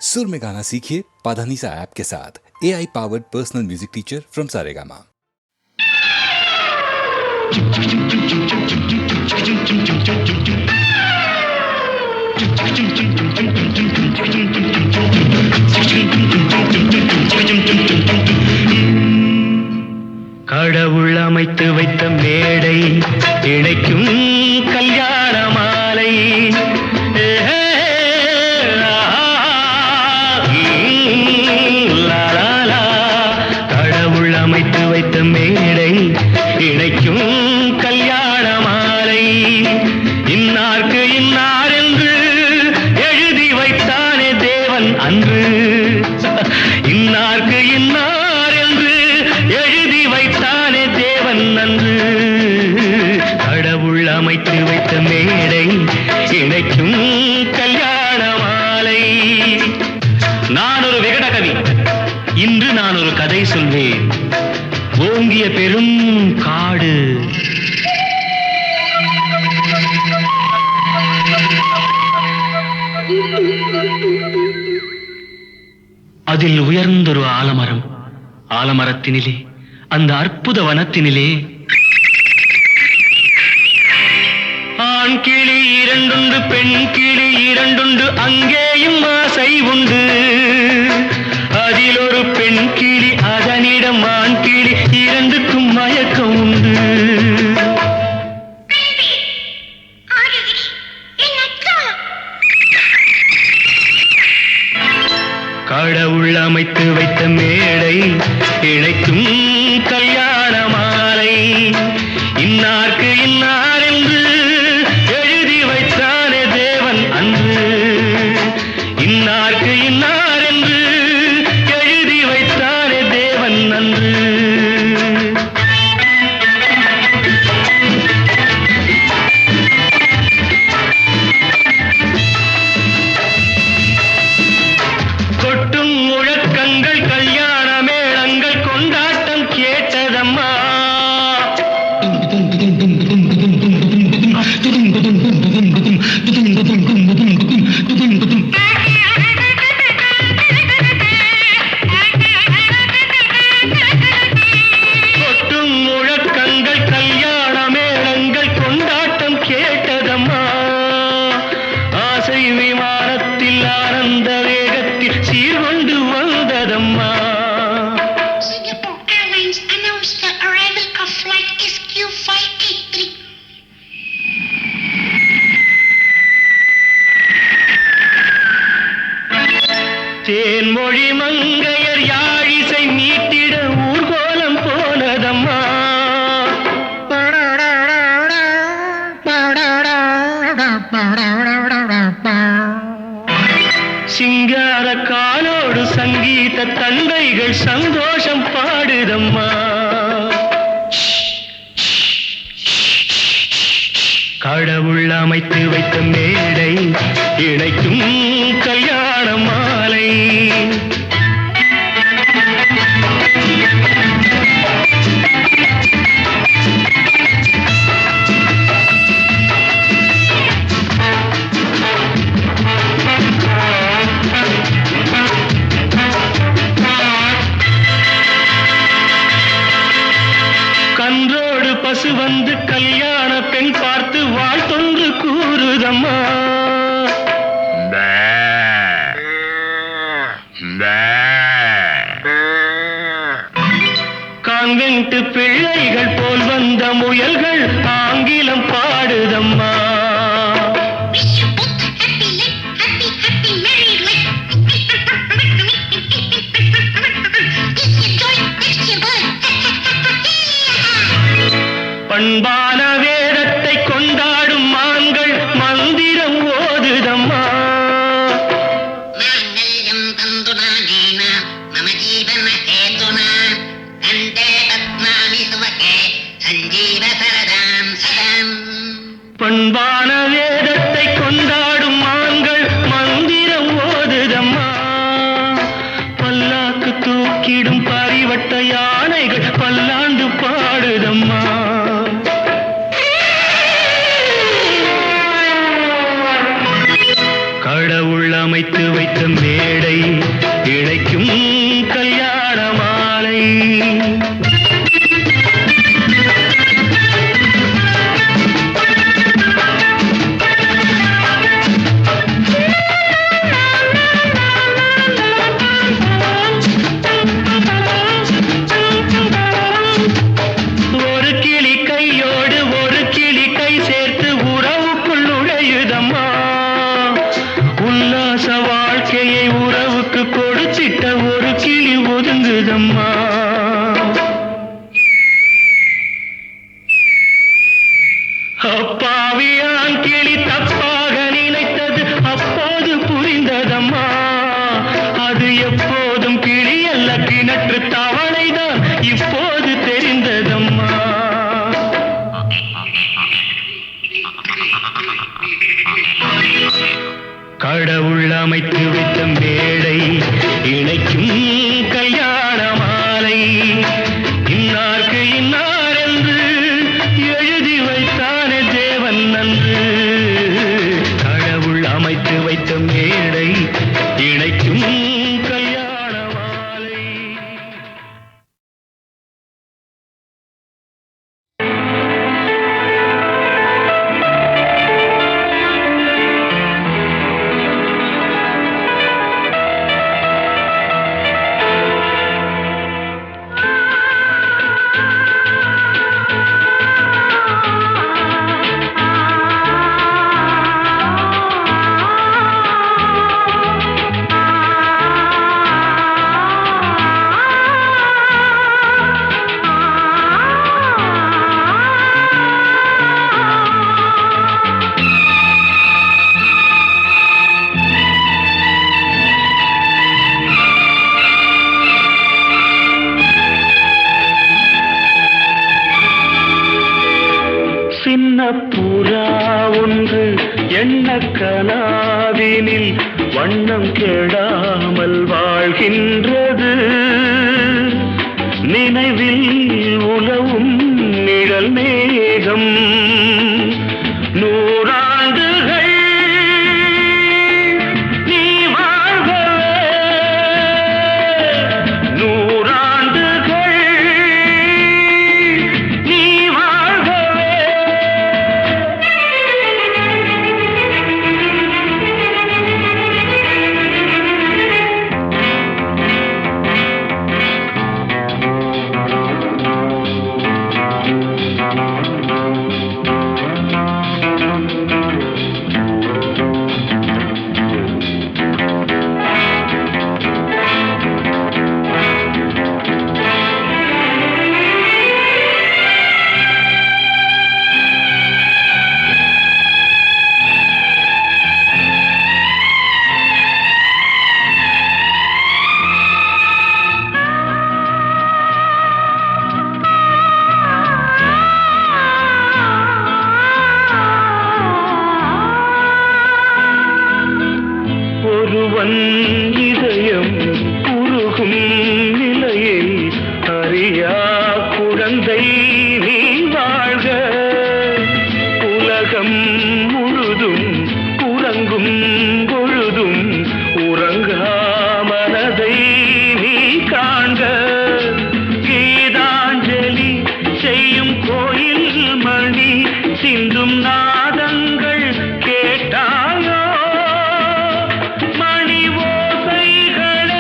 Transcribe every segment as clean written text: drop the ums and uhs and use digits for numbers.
सुर में गाना सीखिए पाधानीसा ऐप के साथ। AI powered personal music teacher from Saregama. கடவுள் அமைத்து வைத்த மேடை இணைக்கும் கல்யாண மாலை. கடவுள் அமைத்து வைத்த மேடை இணைக்கும் கல்யாண மாலை. இன்னார்க்கு இன்னார் என்று எழுதி வைத்தானே தேவன் அன்று. இன்னார்க்கு இன்னார் என்று எழுதி வைத்தானே தேவன் அன்று. கடவுள் அமைத்து வைத்த மேடை இணைக்கும் கல்யாண மாலை. நான் ஒரு விகட கவி, இன்று நான் ஒரு கதை சொல்வேன். ஓங்கிய பெரும் காடு, அதில் உயர்ந்தொரு ஆலமரம். ஆலமரத்தினிலே, அந்த அற்புத வனத்தினிலே ஆண் கிளி இரண்டுண்டு, பெண் கிளி இரண்டுண்டு, அங்கேயும் ஆசை உண்டு. அதில் ஒரு பெண் கிளி, அதனிடம் ஆண் கிளி, இரண்டுக்கும் மயக்கம் உண்டு. கடவுள் அமைத்து வைத்த மேடை இணைக்கும் கல்யாண மாலை. இன்னார்க்கு இன்னார் என்று எழுதி வைத்தானே தேவன் அன்று. இன்னார்க்கு இன்னார் என்று எழுதி வைத்தானே தேவன் அன்று. கொட்டும் முழக்கங்கள், கல்யாண மேளங்கள், கொண்டாட்டம் கேட்டதம்மா. கொட்டும் முழக்கங்கள், கல்யாண மேளங்கள், கொண்டாட்டம் கேட்டதம்மா. ஆசை விமானத்தில் ஆனந்த வேகத்தில் சீர்கொண்டு வந்ததம்மா. Singapore Airlines announced the arrival of flight SQ583. Thenmozhi மங்கையர் யாழிசை மீட்டிட ஊர்கோலம் போனதம்மா. சிங்கார காலோடு சங்கீத தந்தைகள் சந்தோஷம் பாடுதம்மா. கடவுள் அமைத்து வைத்த மேடை இணைக்கும் கல்யாண மாலை. கன்றோடு பசு வந்து கல்யாண பெண் பார்த்து வாழ்த்தொன்று கூறுதம்மா. கான்வென்ட் பிள்ளைகள் போல் வந்த முயல்கள் ஆங்கிலம் பாடுதம்மா. Wish you both a happy life, happy, happy married life. This your joy, next your boy. பண்பான வேதத்தை கொண்டாடும் மான்கள் மந்திரம் ஓதுதம்மா. மாங்கல்யம் தந்துநானேன மம ஜீவன ஹேதுனா கண்டே பத்மாமி சுவகே சஞ்சீவ சரதாம் சதம். மேடை இழைக்கும் கல்யாண மாலை. ஒரு கிளி கையோடு ஒரு கிளி கை சேர்த்து உறவுக்குள் நுழையுதம்மா. உல்லாச வாழ்க்கையை உறவுக்கு கொடுத்திட்ட ஒரு கிளி ஒதுங்குதம்மா. அப்பாவியான் கிளி தப்பாக நினைத்தது அப்போது புரிந்ததம்மா. அது எப்போதும் கிளி அல்ல கிணற்று தவளைதான் இப்போது தெரிந்ததம்மா. கடவுள் அமைத்து வைத்த மேடை இணைக்கும் கல்யாண மாலை. இன்னார்க்கு இன்னார் என்று எழுதி வைத்தானே தேவன் நன்று. கடவுள் அமைத்து வைத்த மேடை இணைக்கும் கல்யாண மாலை. சின்ன புறா ஒன்று எண்ண கனாவினில் வண்ணம் கெடாமல் வாழ்கின்றது. நினைவில் உலவும் நிழல் மேகம் நூறாண்டுகள் நீ வாழ்கவே. நூறாண்டுகள் நீ வாழ்கவே. ஒருவன் இதயம் உருகும் நிலையை அறியா குழந்தை நீ வாழ்க. உலகம் முழுதும் உறங்கும் பொழுதும் உறங்கா மனதை நீ காண்க. கீதாஞ்சலி செய்யும் கோயில் மணி சிந்தும் நாதங்கள் கேட்டாயோ. மணி ஓசைகளே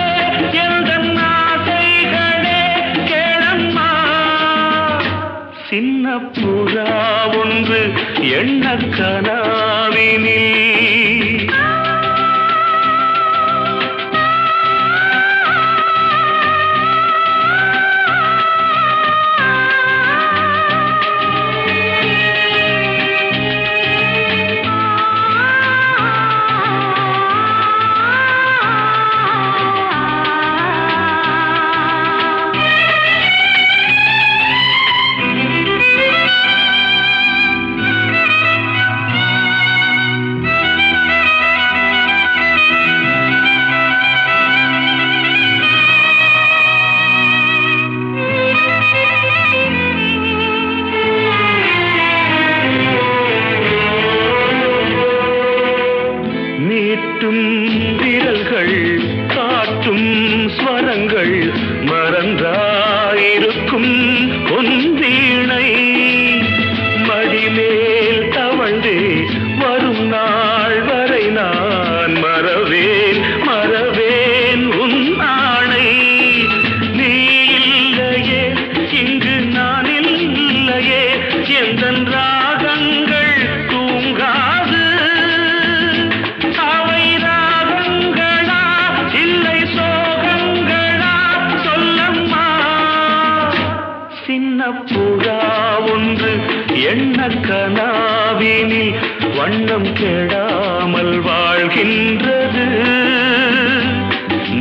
வண்ணம் கெடாமல் வாழ்கின்றது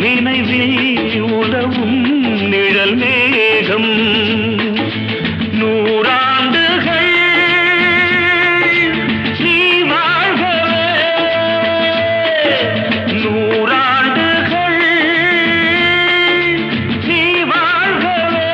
நினைவில் உதவும் நிழல் மேகம் நூறாண்டுகள் நீ வாழ்கவே நூறாண்டுகள் நீ வாழ்கவே.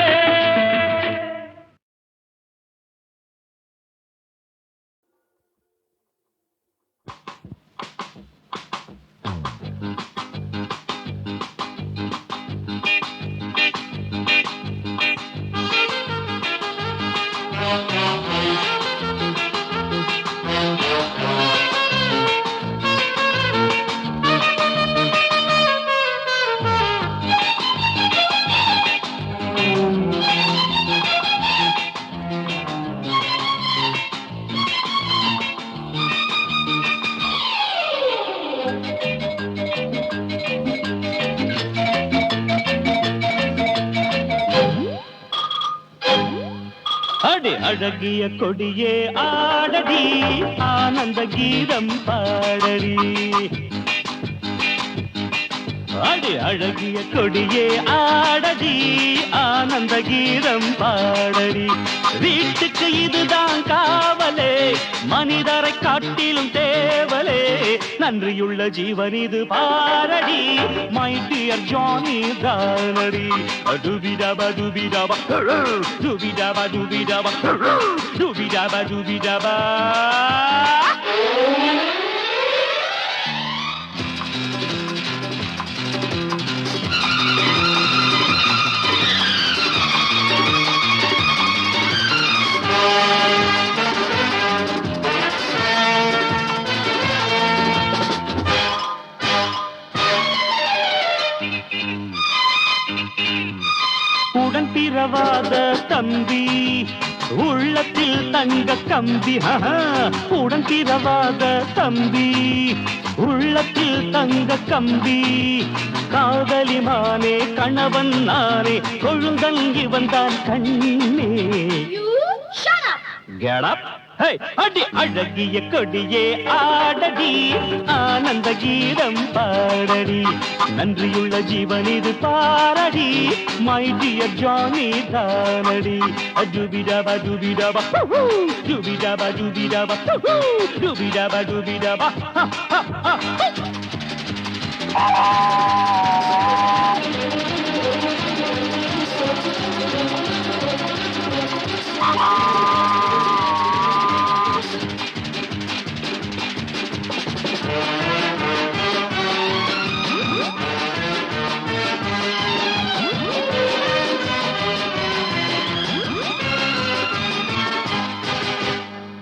அடி அழகிய கொடியே ஆடடி ஆனந்த கீதம் பாடடி அடி அழகிய கொடியே ஆடடி ஆனந்த கீதம் பாடடி வீட்டுக்கு இதுதான் காவலே மனிதரை காட்டிலும் தேவலே நன்றியுள்ள ஜீவன் இது பாரடி மை டியர் ஜானி தானடி டுபிடபா டுபிடபா டுபிடபா டுபிடபா டுபிடபா டுபிடபா. உடன் பிறவாத தம்பி உள்ளத்தில் தங்க கம்பி உடன் பிறவாத தம்பி உள்ளத்தில் தங்க கம்பி காதலி மானே கணவன் நானே கொழுந்தன் இவன் தான் கண்ணே. Get up. Hey, அடி அழகிய கொடியே ஆடடி ஆனந்த கீதம் பாடடி நன்றியுள்ள ஜீவன் இது பாரடி மை டியர் ஜானி தானடி டுபிடபா டுபிடபா டுபிடபா டுபிடபா டுபிடபா டுபிடபா.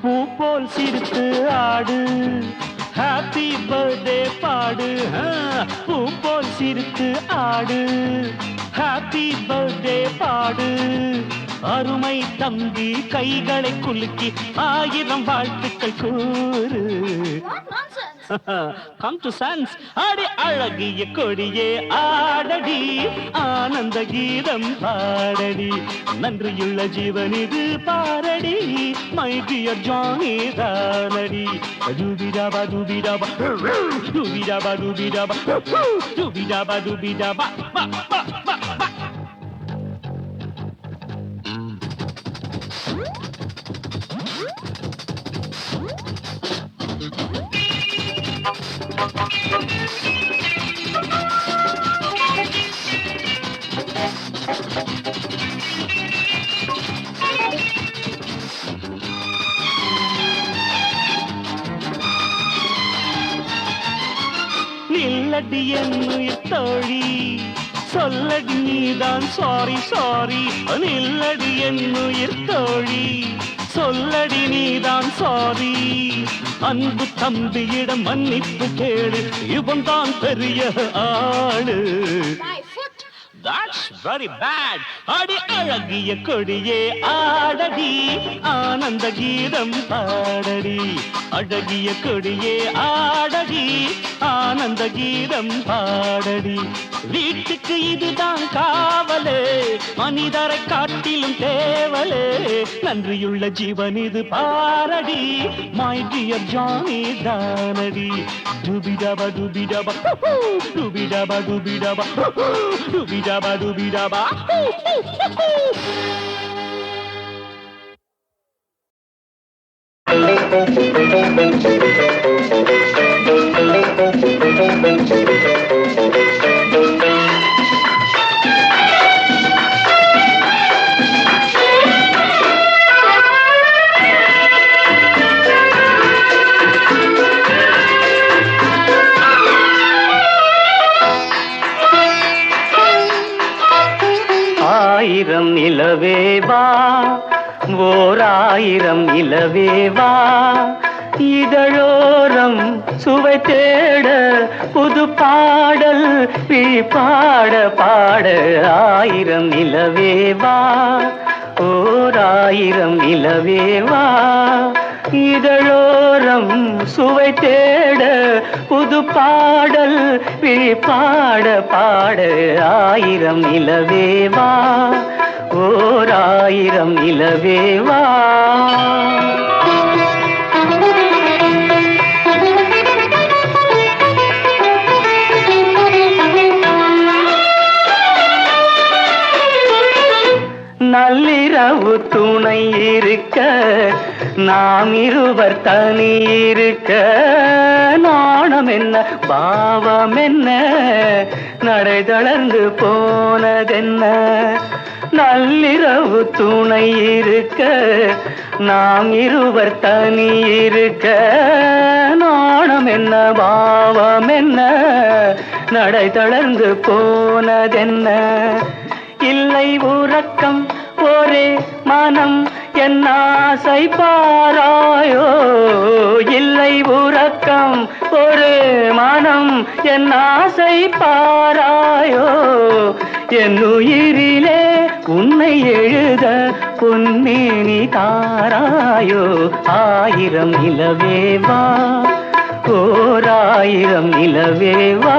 பூ போல் சிரித்து ஆடு ஹாப்பி பர்த்டே பாடு பூ போல் சிரித்து ஆடு ஹாப்பி பர்த்டே பாடு அருமை தம்பி கைகளை குலுக்கி 1000 வாழ்த்துக்கள் கூறு. Come to sense. அடி அழகிய கொடியே ஆடடி ஆனந்த கீதம் பாடடி நன்றியுள்ள ஜீவன் இது பாரடி மை டியர் ஜானி தானடி டுபிடபா டுபிடபா டுபிடபா டுபிடபா டுபிடபா டுபிடபா. நில்லடி என்னுயிர் தோழி சொல்லடி நீதான் சாரி சாரி நில்லடி என்னுயிர் தோழி சொல்லடி நீதான் சாரி அன்பு தம்பியிடம் மன்னிப்பு கேளு இவன் தான் பெரிய ஆளு. That's very bad. அடி அழகிய கொடியே ஆடடி ஆனந்த கீதம் பாடடி அழகிய கொடியே ஆடடி ஆனந்த கீதம் பாடடி வீட்டுக்கு இதுதான் காவலே, மனிதரை காட்டிலும் தேவலே. நன்றியுள்ள ஜீவன் இது பாரடி, மை டியர் ஜானி தானடி. டுபிடபா டுபிடபா டுபிடபா டுபிடபா டுபிடபா டுபிடபா. ஆயிரம் நிலவேவா, ஓராயிரம் நிலவேவா, இதழோரம் சுவை தேட புது பாடல் பாட பாட. ஆயிரம் நிலவேவா, ஓராயிரம் நிலவேவா, இதழோரம் சுவை தேட புது பாடல் பாட பாட. ஆயிரம் நிலவேவா, ஓராயிரம் நிலவேவா. நள்ளிரவு துணை இருக்க, நாம் இருவர் தனி இருக்க. நாணம் என்ன பாவம் என்ன, நடை தளர்ந்து போனதென்ன. நள்ளிரவு துணை இருக்க, நாம் இருவர் தனி இருக்க. நாணம் என்ன பாவம் என்ன, நடை தளர்ந்து போனதென்ன. இல்லை உறக்கம் ஒரே மனம் என் ஆசை பாராயோ. இல்லை உறக்கம் ஒரே மனம் என் ஆசை பாராயோ. என் உயிரிலே உன்னை எழுத பொன்மேனி தாராயோ. ஆயிரம் நிலவேவா, ஓராயிரம் நிலவேவா.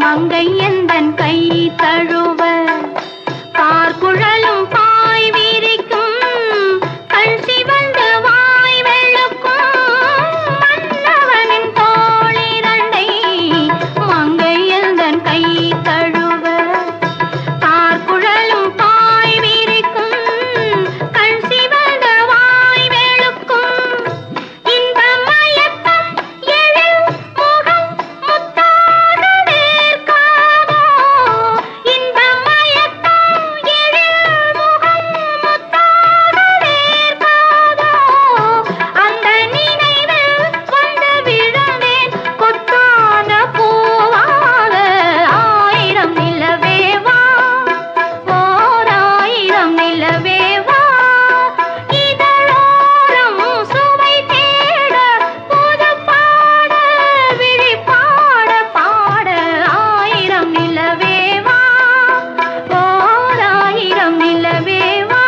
மங்கை எந்தன் கை தழுவ, பார்க்குழலும் பாய் விரிக்கும், கண் சிவந்து வாய் வெளுக்கும். மன்னவனின் தோளிரண்டை மங்கை எந்தன் கை தழுவ, பார்க்குழலும் பாய் விரிக்கும், கண் சிவந்து வாய் வெளுக்கும். இன்ப மயக்கம் எழில் முகம் முத்தாக வேர்க்காதோ. இன்ப மயக்கம் எழில் முகம் முத்தாக வேர்க்காதோ. அந்த நினைவில் வந்து விழுந்தேன் கொத்தான பூவாக. ஆயிரம் நிலவேவா, ஓராயிரம் நிலவேவா, இதழோரம் சுவை தேட புது பாட விழி பாட பாட. ஆயிரம் நிலவேவா, ஓராயிரம் நிலவேவா.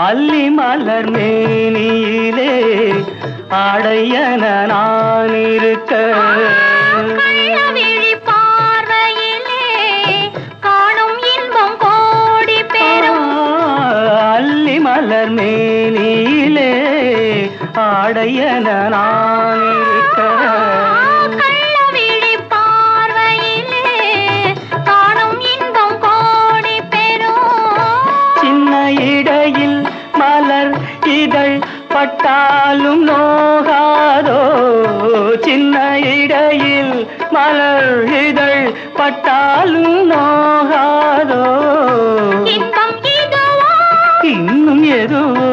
அல்லி மலர் மேனியிலே ஆடையன நான் இருக்க. கள்ளவிழி பார்வையிலே காணும் இன்பம் கோடி பெறும். அல்லி மலர் மேனியிலே ஆடையன நான் இருக்க. கள்ளவிழி பார்வையிலே காணும் இன்பம் கோடி பெறும். சின்ன இடையில் மலர் இதழ் பட்டாலும் நோகாதோ. சின்ன இடையில் மலர் இதழ் பட்டாலும் நோகாதோ. இன்பம் இதுவோ இன்னும் எதுவோ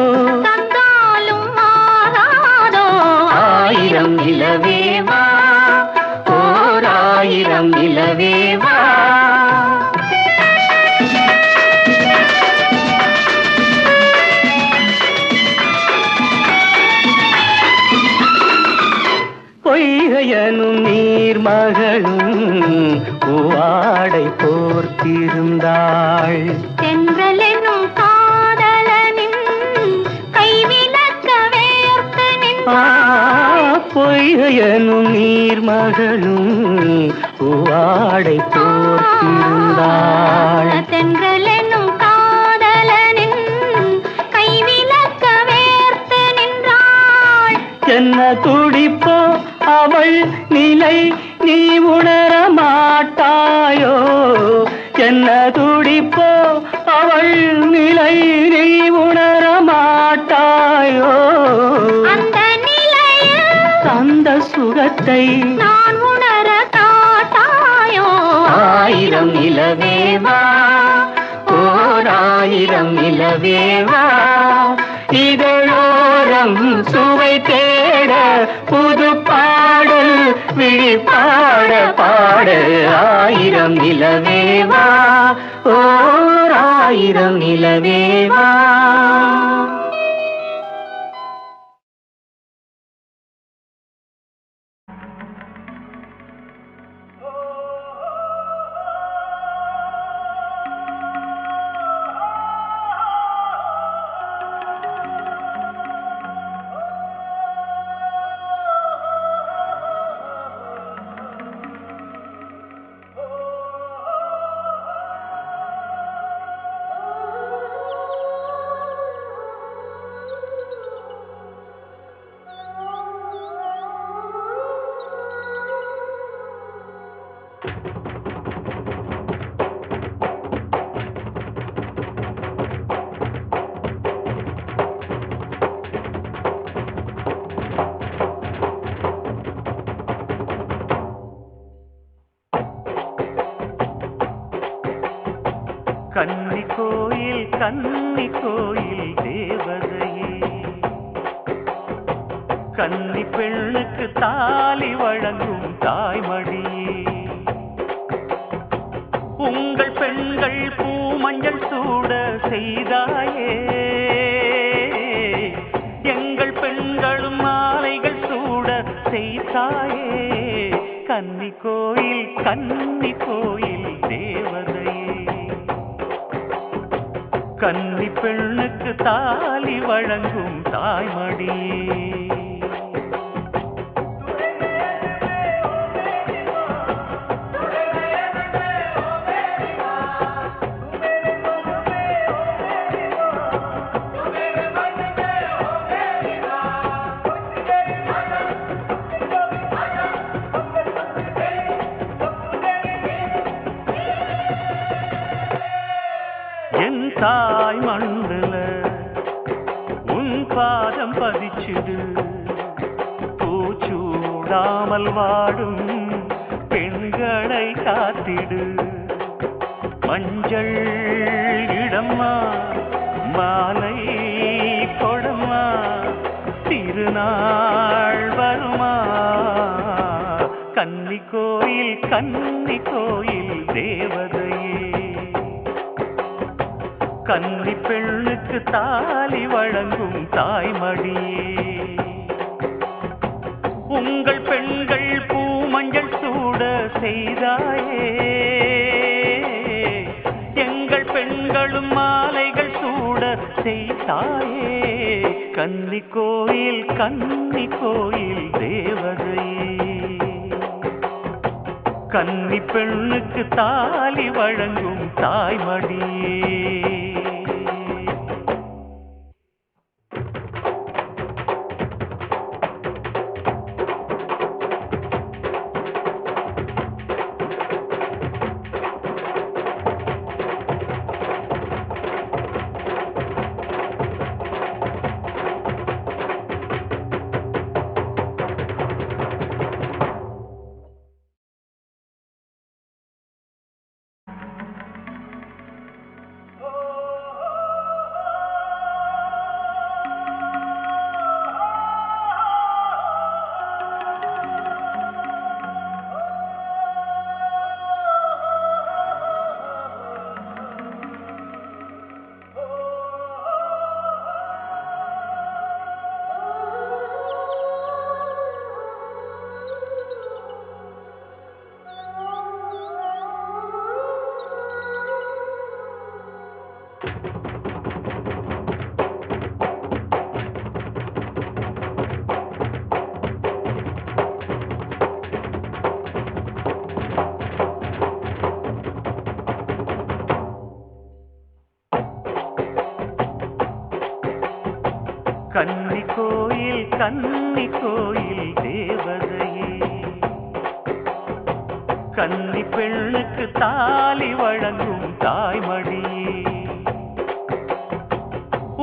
தந்தாலும் மாறாதோ. ஆயிரம் நிலவேவா, ஓராயிரம் நிலவேவா. நீர்மகளும் பூவாடை போர்த்திருந்தாள். தென்றலெனும் காதலனின் கைவிலக்க வேர்த்து நின்றாள். பொய்கையனும் நீர்மகளும் பூவாடை போர்த்திருந்தாள். தென்றலெனும் காதலனின் கைவிலக்க வேர்த்து நின்றாள். என்ன துடிப்போ அவள் நிலை நீ உணர மாட்டாயோ? என்ன துடிப்போ அவள் நிலை நீ உணர மாட்டாயோ? அந்த நிலையில் அந்த சுகத்தை நான் உணர காட்டாயோ? ஆயிரம் நிலவேவா, ஓர் ஆயிரம் நிலவேவா, இதழோரம் சுவை தேட புது பாடல் விழிப்பாட பாட. ஆயிரம் நிலவேவா, ஓர் ஆயிரம் நிலவேவா. கன்னி கோயில் தேவதையே, கன்னி பெண்ணுக்கு தாலி வழங்கும் தாய்மடியே, உங்கள் பெண்கள் பூமஞ்சள் சூட செய்தாயே, எங்கள் பெண்களும் மாலைகள் சூட செய்தாயே. கன்னி கோயில் தேவதையே, கன்னி பெண்ணுக்கு தாலி வழங்கும் தாய்மடியே. என் தாய் மண்ணுல உன் பாதம் பதிச்சுடு, பூச்சூடாமல் வாடும் பெண்களை காத்திடு. மஞ்சள் இடம்மா மாலை கொடம்மா, திருநாள் வருமா. கன்னி கோயில் தேவதையே, கன்னி பெண்ணுக்கு தாலி வழங்கும் தாய்மடியே, உங்கள் பெண்கள் பூமஞ்சள் சூட செய்தாயே, எங்கள் பெண்களும் மாலைகள் சூட செய்தாயே. கன்னி கோயில் தேவதையே, கன்னி பெண்ணுக்கு தாலி வழங்கும் தாய்மடியே. கன்னி கோயில் தேவதையே, கன்னி பெண்ணுக்கு தாலி வழங்கும் தாய்மடியே,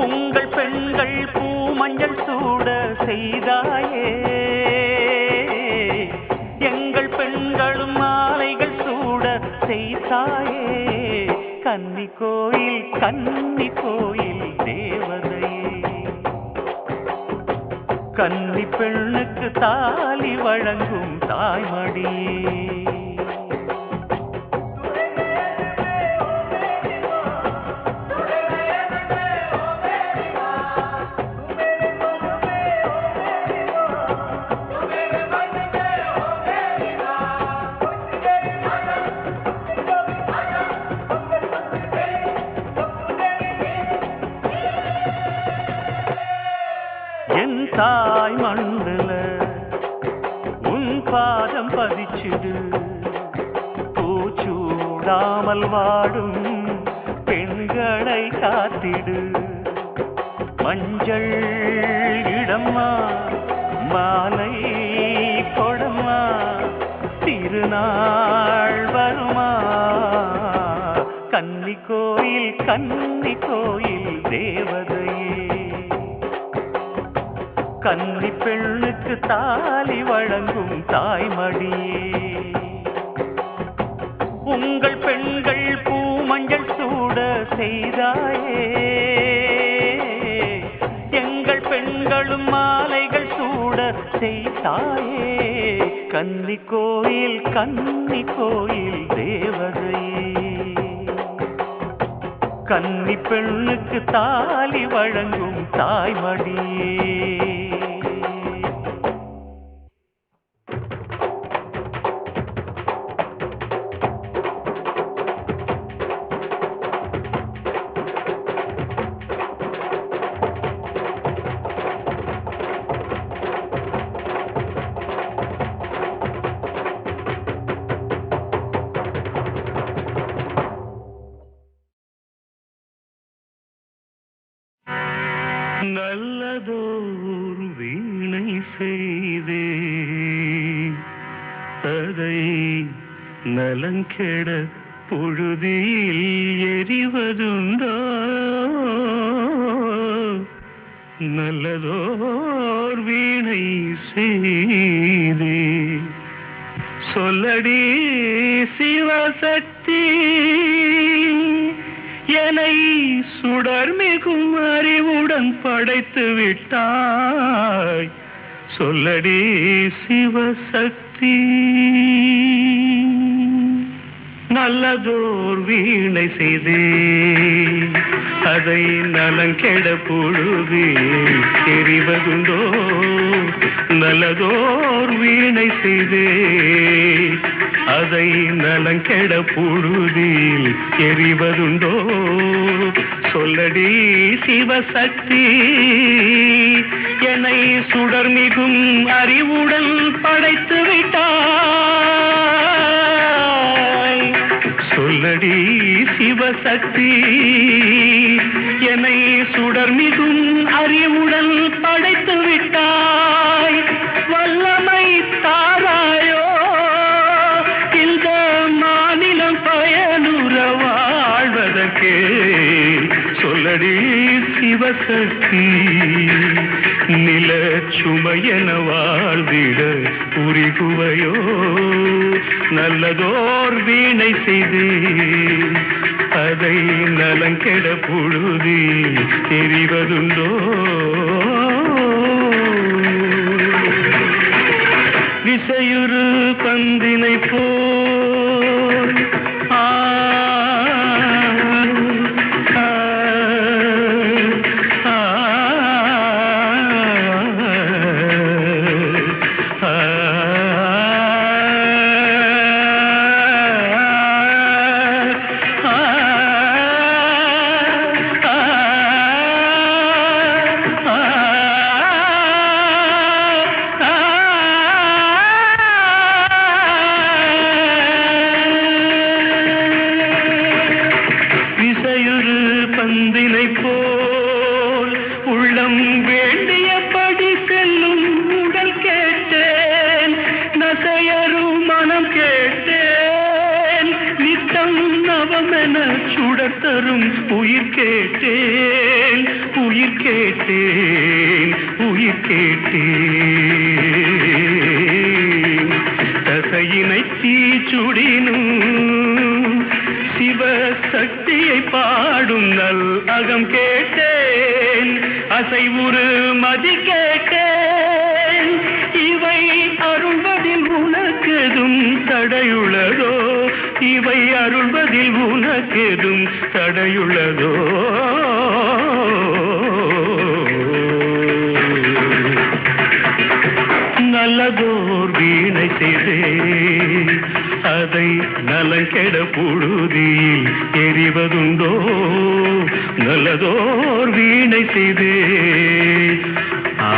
உங்கள் பெண்கள் பூமஞ்சள் சூட செய்தாயே, எங்கள் பெண்களும் மாலைகள் சூட செய்தாயே, கன்னி கோயில் தேவதையே, கன்னி பெண்ணுக்கு தாலி வழங்கும் தாய்மடியே. என் தாய் மண்ணுல உன் பாதம் பதிச்சுடு, பூச்சூடாமல் வாடும் பெண்களை காத்திடு, மஞ்சள் இடம்மா மாலை கொடம்மா திருநாள் வருமா, கன்னி கோயில் தேவதையே, கன்னி பெண்ணுக்கு தாலி வழங்கும் தாய்மடியே, உங்கள் பெண்கள் பூமஞ்சள் சூட செய்தாயே, எங்கள் பெண்களும் மாலைகள் சூட செய்தாயே, கன்னி கோயில் தேவதையே, கன்னி பெண்ணுக்கு தாலி வழங்கும் தாய்மடியே. நல்லதோர் வீணை செய்தே அதை நலங்கெட பொழுதில் எறிவதுண்டோ, நல்லதோர் வீணை செய்தே சொல்லடி சிவசக்தி, என்னை சுடர்மிகும் அறிவுடன் படைத்து விட்டாய், சொல்லடி சிவசக்தி. நல்லதோர் வீணை செய்தே அதை நலங்கெட பொழுது எறிவதுண்டோ, நல்லதோர் வீணை செய்தே அதை நலங்கெட பொழுதில் எறிவதுண்டோ, சொல்லடி சிவசக்தி, என்னை சுடர்மிகும் அறிவுடன் படைத்து விட்டாய், சொல்லடி சிவசக்தி, என்னை சுடர்மிகும் அறிவுடன் படைத்து விட்டாய், வல்லமை தாராயோ இந்த மாநிலம் பயனுற வாழ்வதற்கே, சொல்லடி சிவசக்தி, நில சுமையென வாழ்ந்திட புரிகுவையோ, நல்லதோர் வீணை செய்து அதை நலங்கெட பொழுது தெரிவதுண்டோ, விசையுறு பந்தினை போல் இதமென சுடத்தரும் உயிர் கேட்டேன் உயிர் கேட்டேன் உயிர் கேட்டேன் தசையினை தீச்சுடினும் சிவசக்தியை பாடும் நல் அகம் கேட்டேன் அசைவுறு மதி கேட்டேன் இவை அருள்வதில் உனக்கெதும் தடையுள்ளதோ இவை அருள்வதில் உனக்கெதும் தடையுள்ளதோ நல்லதோர் வீணை செய்தே அதை நலங்கெட புழுதியில் எறிவதுண்டோ நல்லதோர் வீணை செய்தே ஆ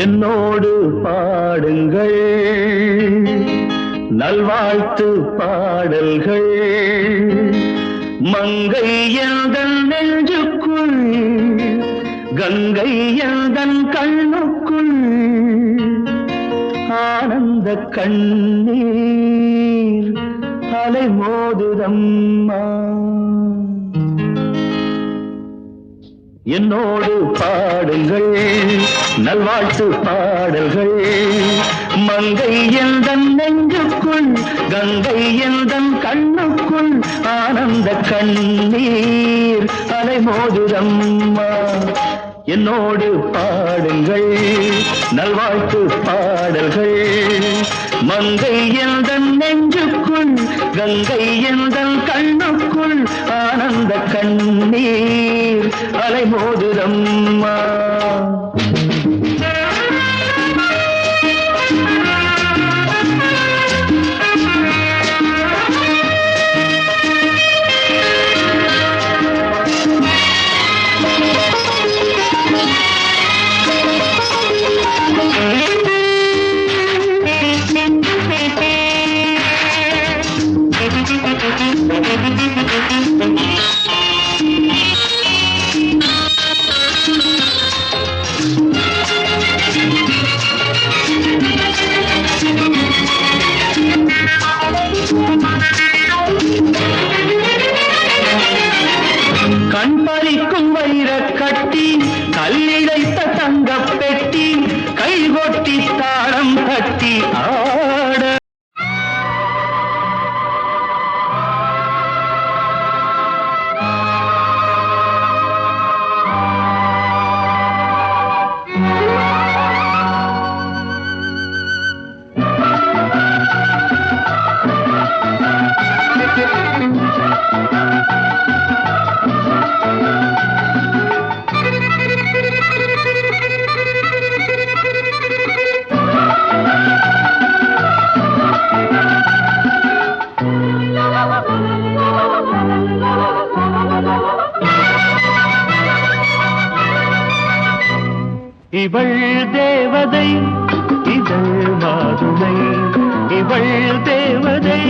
என்னோடு பாடுங்கள் நல்வாழ்த்து பாடல்கள் மங்கை எந்தன் நெஞ்சுக்குள் கங்கை எந்தன் கண்ணுக்குள் ஆனந்த கண்ணீர் அலை மோதுதம்மா என்னோடு பாடுங்கள் நல்வாழ்த்து பாடல்கள் மங்கை எந்தன் நெஞ்சுக்குள் கங்கை எந்தன் கண்ணுக்குள் ஆனந்த கண்ணீர் அலை மோதுதம்மா என்னோடு பாடுங்கள் நல்வாழ்த்து பாடல்கள் மங்கை எந்தன் நெஞ்சுக்குள் கங்கை எந்தன் கண்ணுக்குள் ஆனந்த கண்ணீர் அலை மோதுதம்மா கண் பறிக்கும் வைர கட்டி கல்லிழைத்த தங்கப் பெட்டி கைகொட்டி தாளம் கட்டி ஆட இவள் தேவதை இதழ் மாதுளை இவள் தேவதை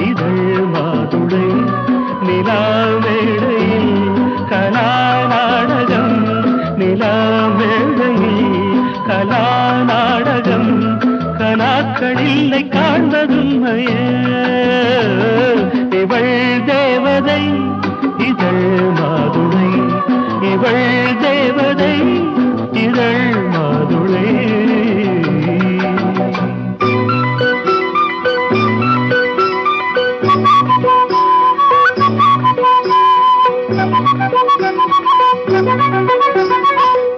இதழ் மாதுளை நிலா மேடையில் கலா நாடகம் நிலா மேடையில் கலா நாடகம் கலாக்களில்லை காண்பதுமையே இவள் தேவதை இதழ் மாதுளை இவள் தேவதை இதழ் மாதுளை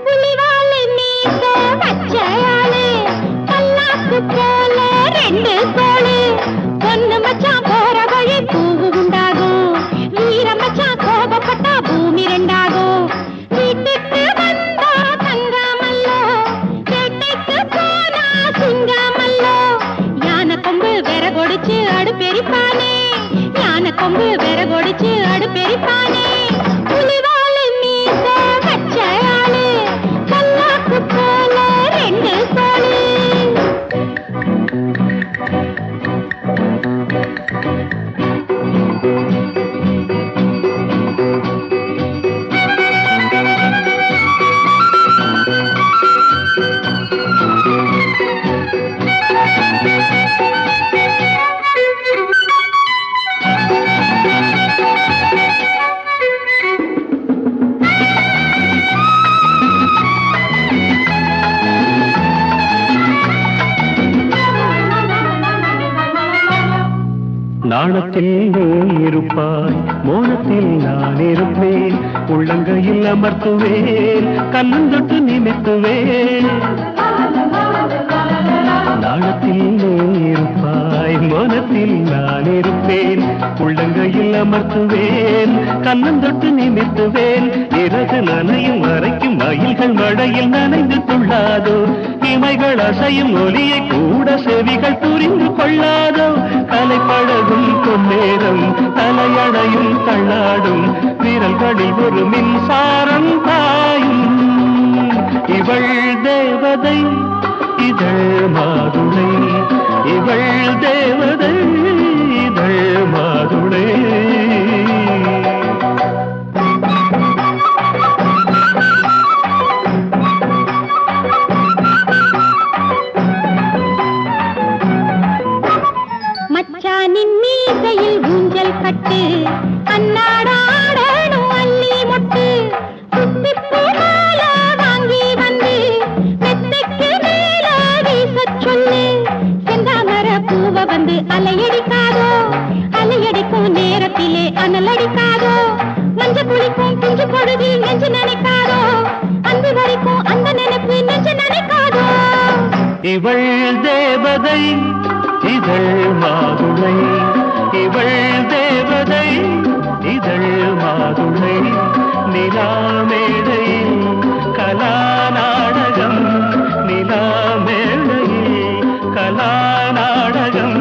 புலிவாலை மீச பச்சையாளே பல்லாக்கு போல ரெண்டு கோளே நாணத்தில் நீ இருப்பாய், மோனத்தில் நான் இருப்பேன். உள்ளங்கையில் அமர்த்துவேன், கண்ணந்தொட்டு நிமித்துவேன். நாணத்தில் நீ இருப்பாய், மோனத்தில் நான் இருப்பேன். உள்ளங்கையில் அமர்த்துவேன், கண்ணந்தொட்டு நிமித்துவேன். இறகு நனையும் வரைக்கும் மயில்கள் மழையில் நனைந்து துள்ளாதோ, இமைகள் அசையும் ஒலியை கூட செவிகள் புரிந்து கொள்ளாதோ. கலை பழகும் பொன்னேரம் தலையணையும் தள்ளாடும், விரல்களில் ஒரு மின்சாரம் பாயும். இவள் தேவதை இதழ் மாதுளை, இவள் தேவதை இதழ் மாதுளை. மச்சானின் மீசையில் ஊஞ்சல் கட்டு, அன்னாடாடணும் அள்ளி மொட்டு. குத்திப்பூ மாலை வாங்கி வந்து மெத்தைக்கு மேல வீசச் சொல்லு. செந்தாமர பூவை வந்து அலையடிக்காதோ, அலையடிக்கும் நேரத்திலே அனலடிக்காதோ. மஞ்ச குளிக்கும் குஞ்சு பொழுதில் நெஞ்சு நினைக்காதோ, அன்பு வரைக்கும் அந்த நினைப்பு நெஞ்சு நினைக்காதோ. இவள் தேவதை இதழ் மாதுளை, இவள் தேவதை இதழ் மாதுளை. நிலா மேடையில் கலா நாடகம், நிலா மேடையில் கலா நாடகம்.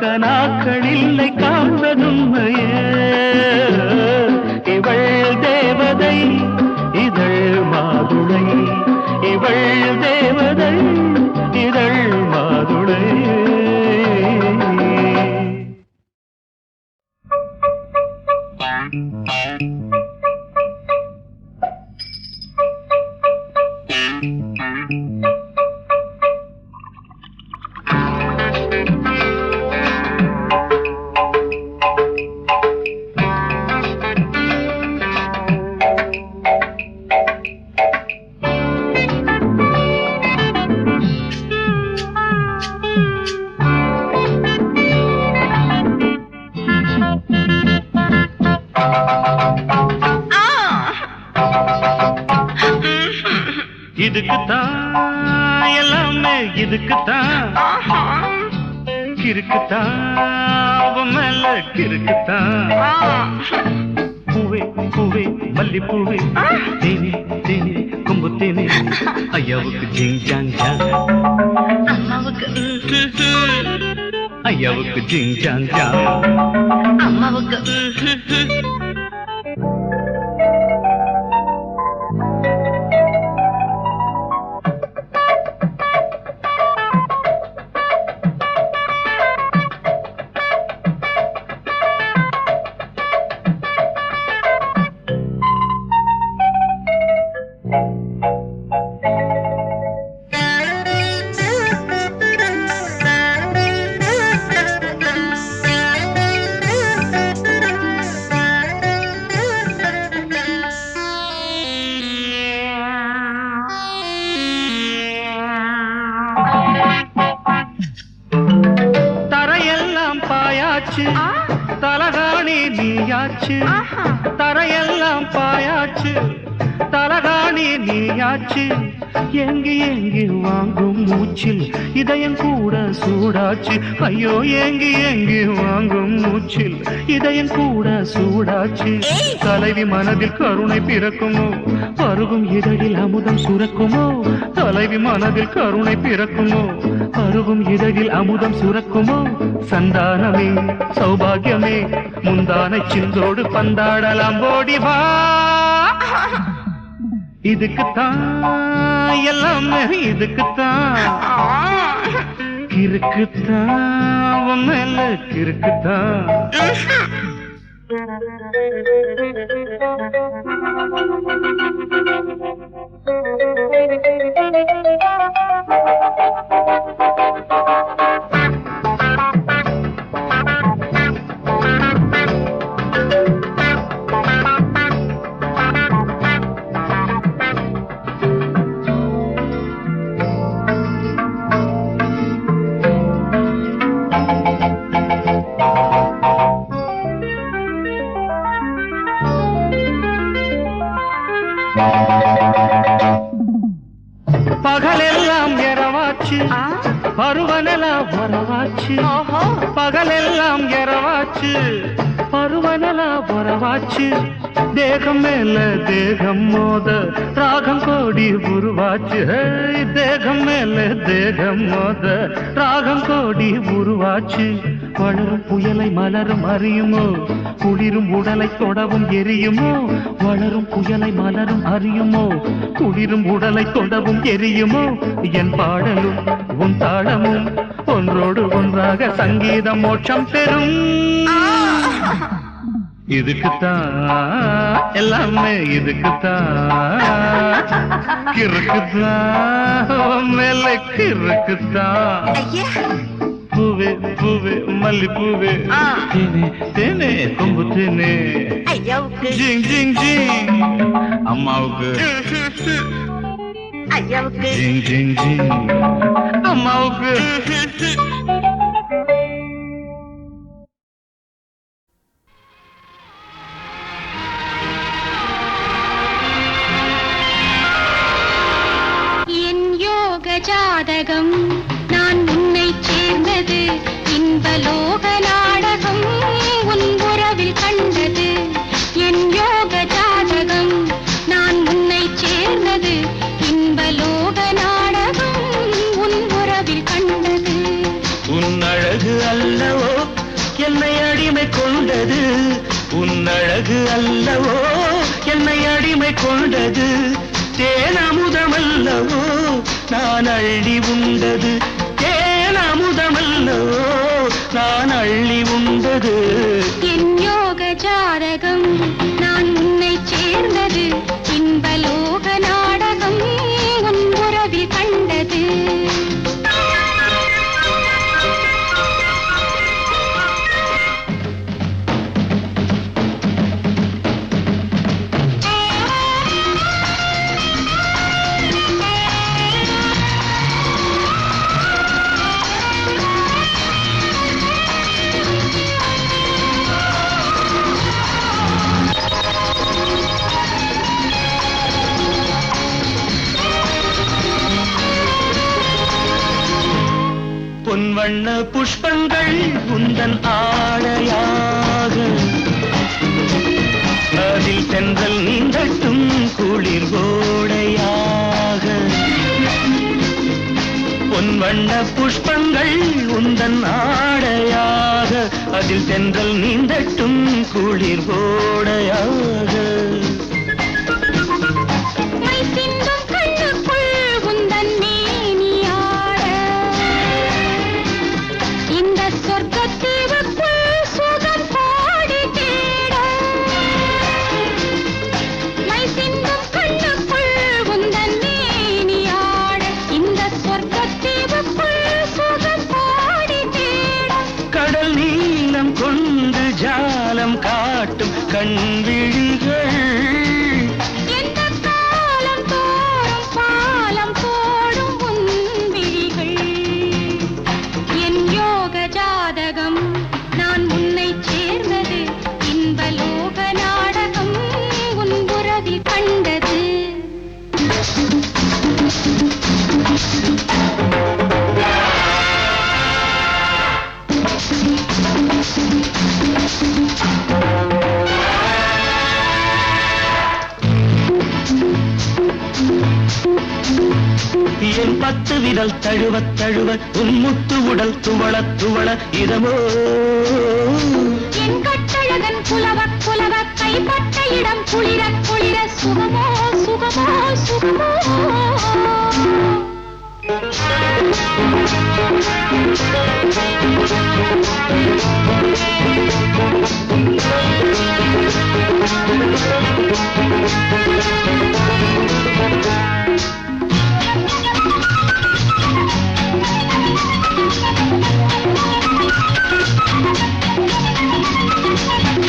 கனாக்களில்லை காண்பதும்மையே. இவள் தேவதை இதழ் மாதுளை, இவள் தேவதை இதழ் மாதுளை. இதுக்குத்தான் எல்லாமே இதுக்குத்தான், கிறுக்குத்தான் அவன் மேல கிறுக்குத்தான். பூவே பூவே மல்லிப்பூவே, தேனே தேனே கொம்பு தேனே. ஐயாவுக்கு ஜிங் ஜாங் ஜாங், அம்மாவுக்கு ஐயாவுக்கு ஜிங் ஜாங் ஜாங். அம்மாவுக்கு தலகாணி நீயாச்சு, தரையெல்லாம் பாயாச்சு. தலகாணி நீயாச்சு, எங்கி எங்கி வாங்கும் மூச்சில் இதயம் கூட சூடாச்சு. ஐயோ எங்கி எங்கி வாங்கும் மூச்சில் இதயம் கூட சூடாச்சு. தலைவி மனதில் கருணை பிறக்குமோ, பருகும் இதழில் அமுதம் சுரக்குமோ. தலைவி மனதில் கருணை பிறக்குமோ, பருகும் இதழில் அமுதம் சுரக்குமோ. சந்தானமே சௌபாகியமே, முந்தானை சிந்தோடு பந்தாடலாம் ஓடி வா. இதுக்குத்தான் எல்லாமே இதுக்குத்தான், கிறுக்குத்தான் உன் மேல கிறுக்குத்தான். பகலெல்லாம் இரவாச்சு பருவனெல்லாம் வரவாச்சு பகலெல்லாம் இரவாச்சு பருவனெல்லாம் வரவாச்சு தேகம் மேல தேகம் மோத ராகம் கோடி உருவாச்சு தேகம் மேல தேகம் மோத ராகம் கோடி உருவாச்சு வளரும் புயலை மலரும் அறியுமோ குளிரும் உடலை தொடவும் எரியுமோ வளரும் புயலை மலரும் அறியுமோ குளிரும் உடலை தொடவும் எரியுமோ என் பாடலும் உன் தாளமும் ஒன்றோடு ஒன்றாக சங்கீதம் மோட்சம் பெறும் இதுக்குத்தான் எல்லாமே இதுக்குத்தான் கிறுக்குத்தான் மேல கிறுக்குத்தான் பூவே பூவே மல்லி பூவே தேனே தேனே கொம்பு தேனே ஜிங் ஜிங் ஜிங் அம்மாவுக்கு ஜிங் ஜிங் ஜிங் அம்மாவுக்கு ஜாதகம் நான் உன்னை சேர்ந்தது இன்பலோக நாடகம் உன் உறவில் கண்டது என் யோக ஜாதகம் நான் உன்னை சேர்ந்தது இன்பலோக நாடகம் உன் உறவில் கண்டது உன் அழகு அல்லவோ என்னை அடிமை கொண்டது உன் அழகு அல்லவோ என்னை அடிமை கொண்டது தேனமுதமல்லவோ நான் அள்ளி உண்டது தேனமுதமல்லவோ நான் அள்ளி உண்டது என் யோக ஜாதகம் நான் உன்னை சேர்ந்தது இன்பலோக நாடகம் உன் உறவில் கண்டது பொன்வண்ண புஷ்பங்கள் உந்தன் ஆடையாக அதில் தென்றல் நீந்தட்டும் குளிர் கோடையாக பொன்வண்ண புஷ்பங்கள் உந்தன் ஆடையாக அதில் தென்றல் நீந்தட்டும் குளிர் கோடையாக கொண்டு ஜாலம் காட்டும் கண்விழிகள் எந்த காலம் தோறும் பாலம் போடும் உன் விழிகள் என் யோக ஜாதகம் நான் உன்னை சேர்ந்தது இன்பலோக நாடகம் உன் உறவில் கண்டது என் 10 விரல் தழுவ தழுவ உன் முத்து உடல் துவள துவள இதமோ என் கட்டழகன் புலவ புலவ கைப்பட்ட இடம் குளிர குளிர சுகமோ சுகமோ சுகமோ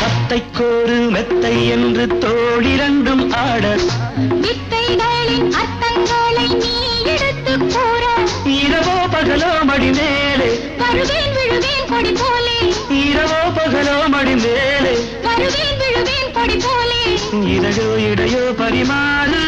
அத்தைக்கோரு மெத்தை என்று தோழிரண்டும் ஆட வித்தைகளின் அர்த்தங்களை நீ எடுத்து கூற இரவோ பகலோ மடி மேலே வருவேன் விழுவேன் கொடி போலே இரவோ பகலோ மடி மேலே வருவேன் விழுவேன் கொடி போலே இதழோ இடையோ பரிமாறு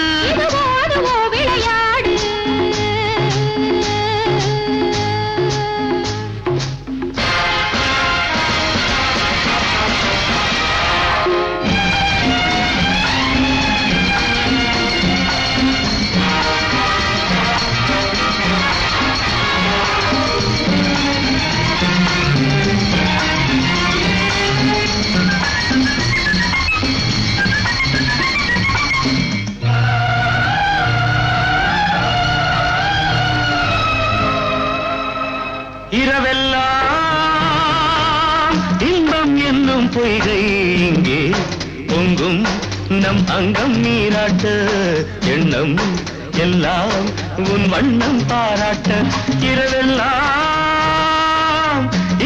பொய்கை இங்கே பொங்கும் நம் அங்கம் நீராட்ட எண்ணம் எல்லாம் உன் வண்ணம் பாராட்ட இரவெல்லாம்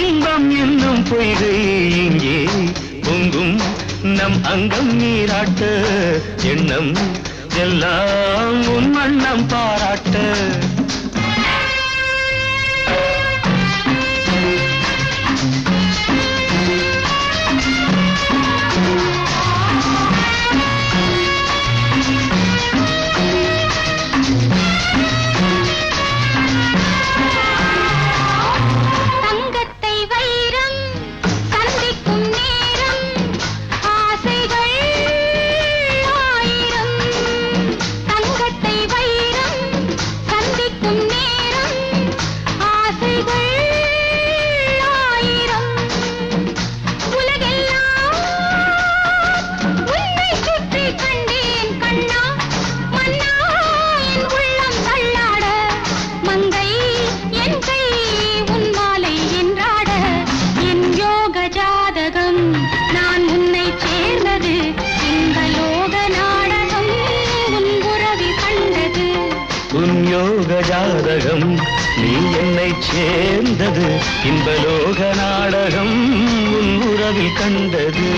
இன்பம் என்னும் பொய்கை இங்கே பொங்கும் நம் அங்கம் நீராட்ட எண்ணம் எல்லாம் உன் வண்ணம் பாராட்ட ஜாதகம் நீ என்னை சேர்ந்தது இன்பலோக நாடகம் உன் உறவில் கண்டது